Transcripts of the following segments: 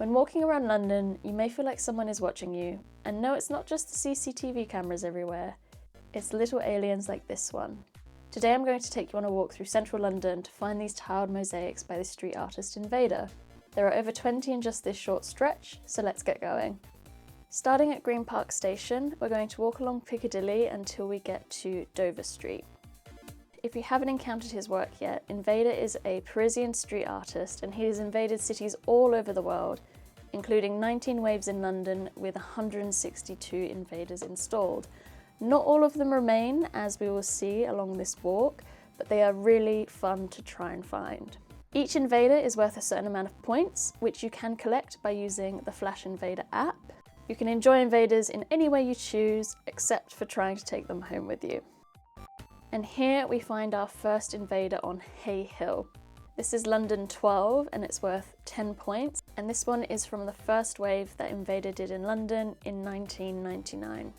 When walking around London, you may feel like someone is watching you, and no, it's not just the CCTV cameras everywhere, it's little aliens like this one. Today I'm going to take you on a walk through central London to find these tiled mosaics by the street artist Invader. There are over 20 in just this short stretch, so let's get going. Starting at Green Park Station, we're going to walk along Piccadilly until we get to Dover Street. If you haven't encountered his work yet, Invader is a Parisian street artist and he has invaded cities all over the world, including 19 waves in London with 162 invaders installed. Not all of them remain, as we will see along this walk, but they are really fun to try and find. Each invader is worth a certain amount of points, which you can collect by using the Flash Invader app. You can enjoy invaders in any way you choose, except for trying to take them home with you. And here we find our first invader on Hay Hill. This is London 12 and it's worth 10 points, and this one is from the first wave that Invader did in London in 1999.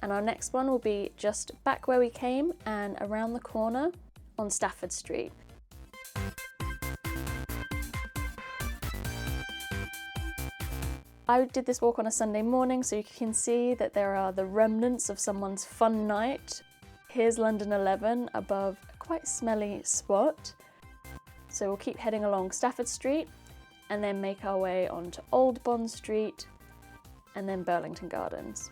And our next one will be just back where we came and around the corner on Stafford Street. I did this walk on a Sunday morning, so you can see that there are the remnants of someone's fun night. Here's London 11 above a quite smelly spot. So we'll keep heading along Stafford Street and then make our way onto Old Bond Street and then Burlington Gardens.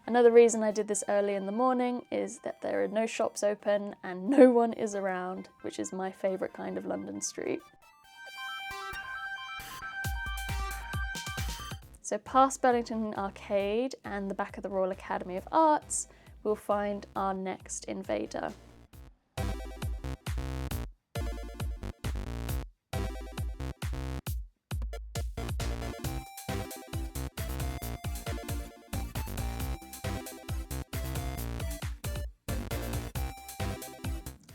Another reason I did this early in the morning is that there are no shops open and no one is around, which is my favourite kind of London street. So past Burlington Arcade and the back of the Royal Academy of Arts, we'll find our next invader.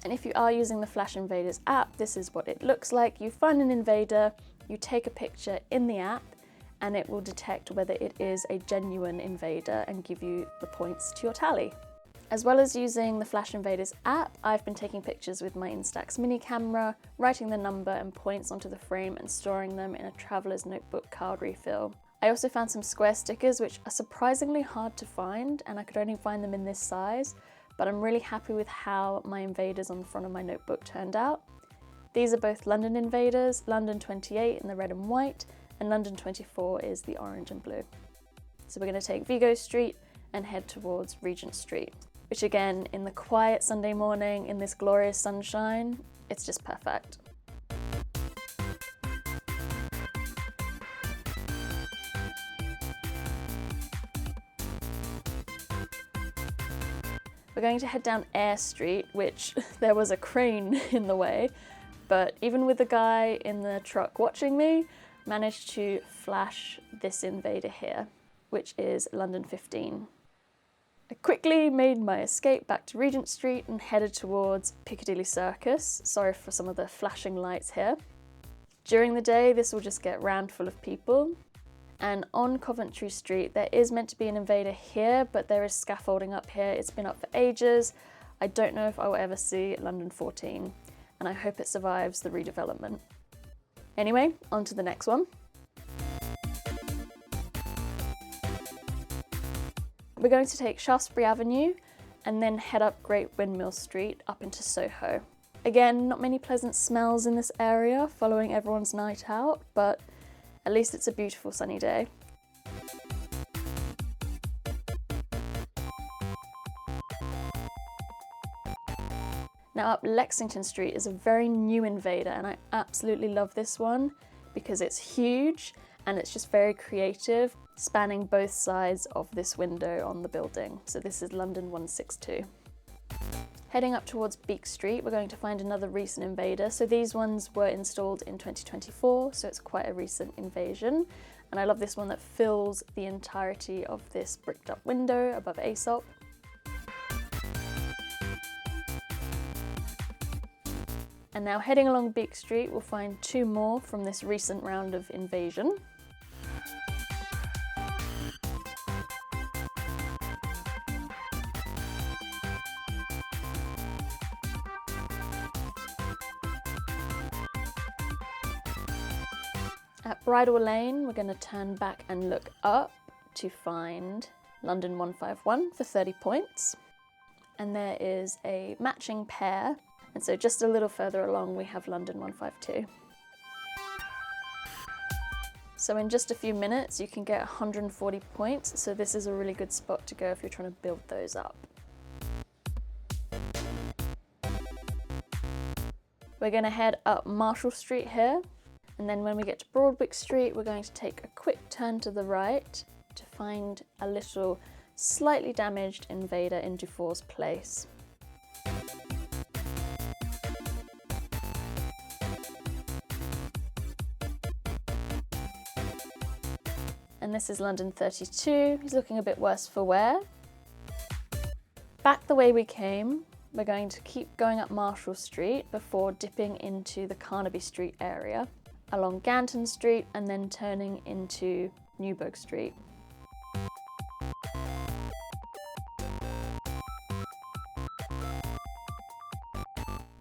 And if you are using the Flash Invaders app, this is what it looks like. You find an invader, you take a picture in the app, and it will detect whether it is a genuine invader and give you the points to your tally. As well as using the Flash Invaders app, I've been taking pictures with my Instax mini camera, writing the number and points onto the frame and storing them in a traveller's notebook card refill. I also found some square stickers which are surprisingly hard to find, and I could only find them in this size, but I'm really happy with how my invaders on the front of my notebook turned out. These are both London invaders, London 28 in the red and white, and London 24 is the orange and blue. So we're going to take Vigo Street and head towards Regent Street, which again, in the quiet Sunday morning, in this glorious sunshine, it's just perfect. We're going to head down Eyre Street, which there was a crane in the way, but even with the guy in the truck watching me, managed to flash this invader here, which is London 15. I quickly made my escape back to Regent Street and headed towards Piccadilly Circus. Sorry for some of the flashing lights here. During the day, this will just get rammed full of people. And on Coventry Street, there is meant to be an invader here, but there is scaffolding up here. It's been up for ages. I don't know if I will ever see London 14, and I hope it survives the redevelopment. Anyway, on to the next one. We're going to take Shaftesbury Avenue and then head up Great Windmill Street up into Soho. Again, not many pleasant smells in this area following everyone's night out, but at least it's a beautiful sunny day. Now up Lexington Street is a very new invader, and I absolutely love this one because it's huge and it's just very creative, spanning both sides of this window on the building. So this is London 162. Heading up towards Beak Street, we're going to find another recent invader. So these ones were installed in 2024, so it's quite a recent invasion. And I love this one that fills the entirety of this bricked up window above Aesop. And now heading along Beak Street, we'll find two more from this recent round of invasion. At Bridal Lane, we're going to turn back and look up to find London 151 for 30 points. And there is a matching pair. And so just a little further along, we have London 152. So in just a few minutes, you can get 140 points. So this is a really good spot to go if you're trying to build those up. We're going to head up Marshall Street here. And then when we get to Broadwick Street, we're going to take a quick turn to the right to find a little slightly damaged Invader in Dufour's Place. And this is London 32. He's looking a bit worse for wear. Back the way we came, we're going to keep going up Marshall Street before dipping into the Carnaby Street area, along Ganton Street and then turning into Newburgh Street.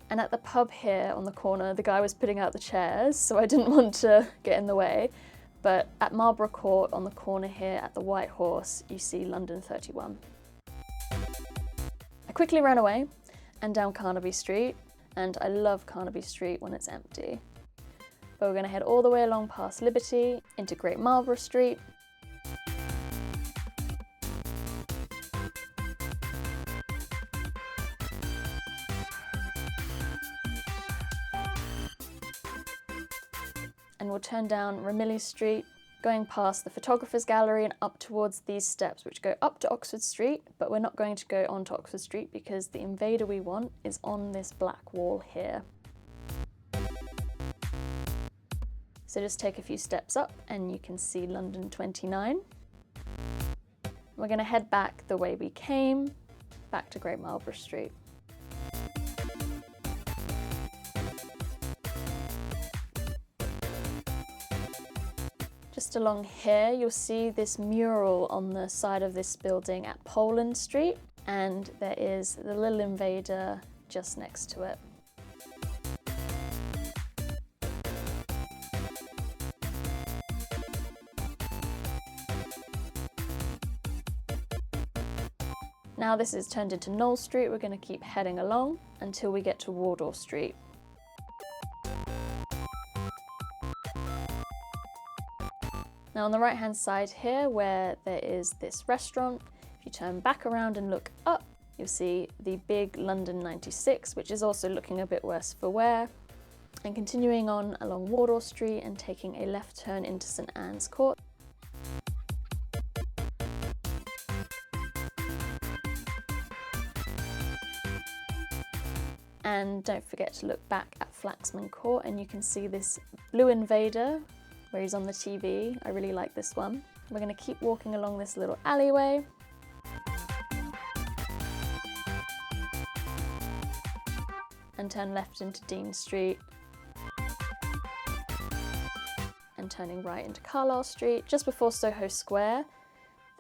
And at the pub here on the corner, the guy was putting out the chairs, so I didn't want to get in the way. But at Marlborough Court on the corner here at the White Horse, you see London 31. I quickly ran away and down Carnaby Street, and I love Carnaby Street when it's empty. But we're going to head all the way along past Liberty into Great Marlborough Street. And we'll turn down Ramillies Street, going past the Photographer's Gallery and up towards these steps which go up to Oxford Street, but we're not going to go onto Oxford Street because the Invader we want is on this black wall here. So just take a few steps up and you can see London 29. We're going to head back the way we came, back to Great Marlborough Street. Just along here, you'll see this mural on the side of this building at Poland Street, and there is the little Invader just next to it. Now this is turned into Knoll Street. We're going to keep heading along until we get to Wardour Street. Now on the right hand side here, where there is this restaurant, if you turn back around and look up, you'll see the big London 96, which is also looking a bit worse for wear. And continuing on along Wardour Street and taking a left turn into St Anne's Court. And don't forget to look back at Flaxman Court and you can see this blue Invader where he's on the TV. I really like this one. We're going to keep walking along this little alleyway. And turn left into Dean Street. And turning right into Carlisle Street. Just before Soho Square,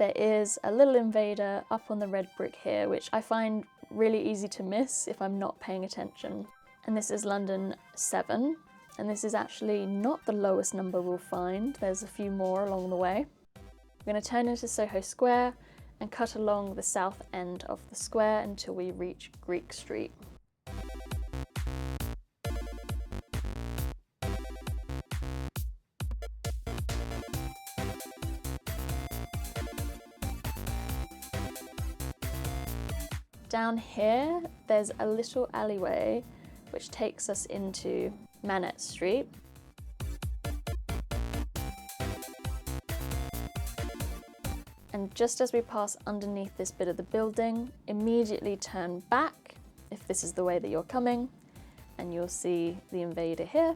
there is a little Invader up on the red brick here, which I find really easy to miss if I'm not paying attention. And this is London 7. And this is actually not the lowest number we'll find. There's a few more along the way. We're going to turn into Soho Square and cut along the south end of the square until we reach Greek Street. Down here, there's a little alleyway which takes us into Manette Street. And just as we pass underneath this bit of the building, immediately turn back, if this is the way that you're coming, and you'll see the Invader here.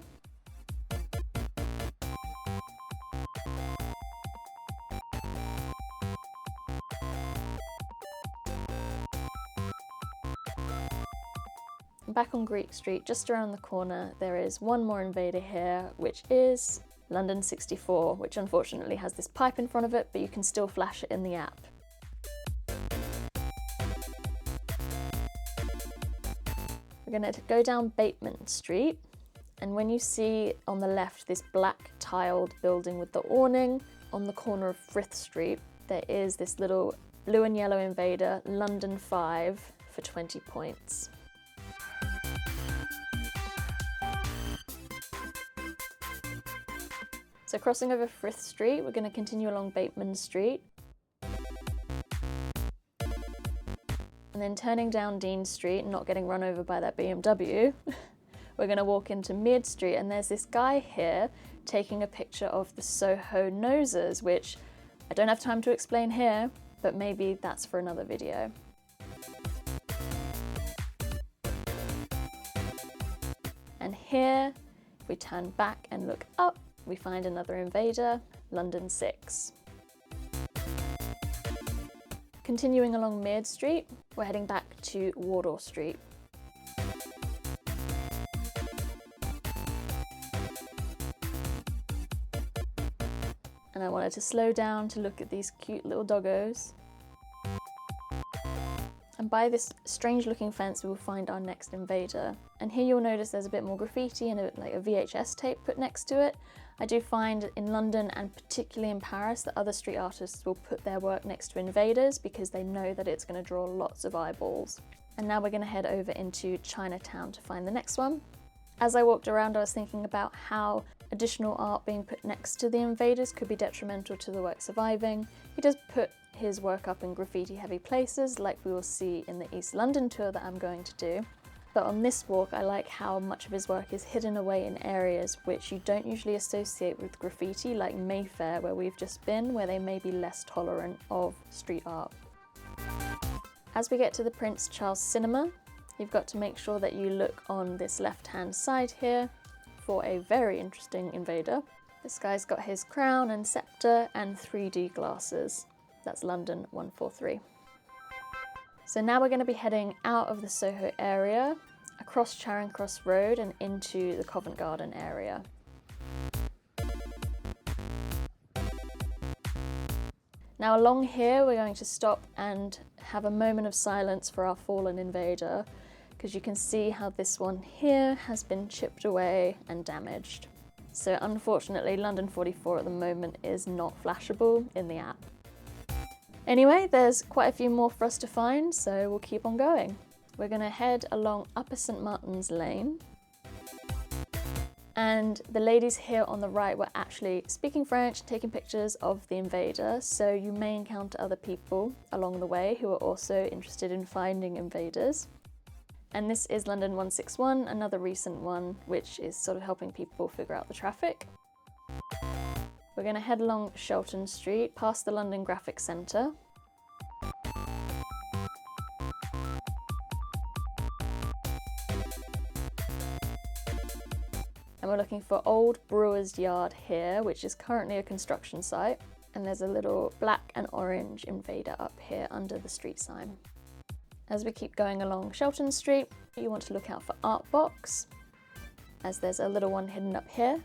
Back on Greek Street, just around the corner, there is one more Invader here, which is London 64, which unfortunately has this pipe in front of it, but you can still flash it in the app. We're going to go down Bateman Street And when you see on the left this black tiled building with the awning, on the corner of Frith Street, there is this little blue and yellow Invader, London 5, for 20 points. So crossing over Frith Street, we're going to continue along Bateman Street. And then turning down Dean Street and not getting run over by that BMW, we're going to walk into Mead Street, and there's this guy here taking a picture of the Soho noses, which I don't have time to explain here, but maybe that's for another video. And here, if we turn back and look up, we find another Invader, London 6. Continuing along Mead Street, we're heading back to Wardour Street. And I wanted to slow down to look at these cute little doggos. And by this strange looking fence we will find our next Invader. And here you'll notice there's a bit more graffiti and like a VHS tape put next to it. I do find in London, and particularly in Paris, that other street artists will put their work next to Invaders because they know that it's going to draw lots of eyeballs. And now we're going to head over into Chinatown to find the next one. As I walked around, I was thinking about how additional art being put next to the Invaders could be detrimental to the work surviving. He does put his work up in graffiti heavy places, like we will see in the East London tour that I'm going to do. But on this walk, I like how much of his work is hidden away in areas which you don't usually associate with graffiti, like Mayfair, where we've just been, where they may be less tolerant of street art. As we get to the Prince Charles Cinema, you've got to make sure that you look on this left-hand side here for a very interesting Invader. This guy's got his crown and scepter and 3D glasses. That's London 143. So now we're going to be heading out of the Soho area, across Charing Cross Road and into the Covent Garden area. Now along here we're going to stop and have a moment of silence for our fallen Invader, because you can see how this one here has been chipped away and damaged. So unfortunately London 44 at the moment is not flashable in the app. Anyway, there's quite a few more for us to find, so we'll keep on going. We're going to head along Upper St Martin's Lane. And the ladies here on the right were actually speaking French, taking pictures of the Invader, so you may encounter other people along the way who are also interested in finding Invaders. And this is London 161, another recent one, which is sort of helping people figure out the traffic. We're going to head along Shelton Street, past the London Graphic Centre. And we're looking for Old Brewer's Yard here, which is currently a construction site. And there's a little black and orange Invader up here under the street sign. As we keep going along Shelton Street, you want to look out for Art Box, as there's a little one hidden up here.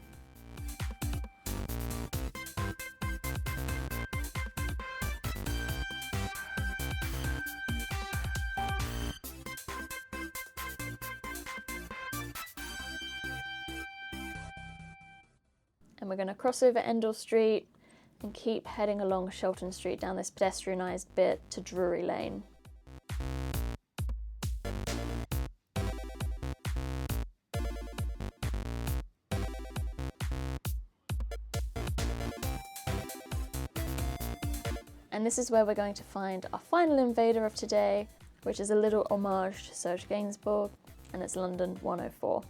And we're going to cross over Endell Street and keep heading along Shelton Street down this pedestrianised bit to Drury Lane. And this is where we're going to find our final Invader of today, which is a little homage to Serge Gainsbourg, and it's London 104.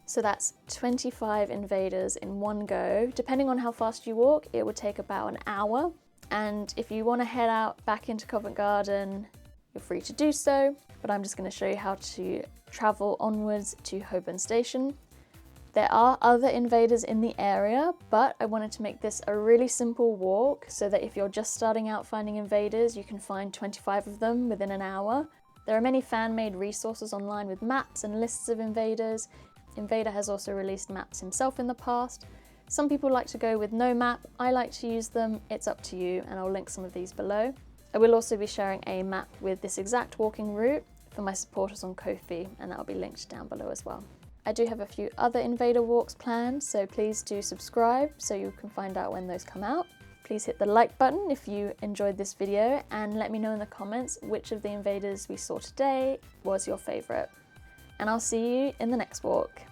So that's 25 Invaders in one go. Depending on how fast you walk, it would take about an hour. And if you want to head out back into Covent Garden, you're free to do so, but I'm just going to show you how to travel onwards to Holborn Station. There are other Invaders in the area, but I wanted to make this a really simple walk so that if you're just starting out finding Invaders, you can find 25 of them within an hour. There are many fan-made resources online with maps and lists of Invaders. Invader has also released maps himself in the past. Some people like to go with no map, I like to use them, it's up to you, and I'll link some of these below. I will also be sharing a map with this exact walking route for my supporters on Ko-fi, and that will be linked down below as well. I do have a few other Invader walks planned, so please do subscribe so you can find out when those come out. Please hit the like button if you enjoyed this video and let me know in the comments which of the Invaders we saw today was your favourite. And I'll see you in the next walk.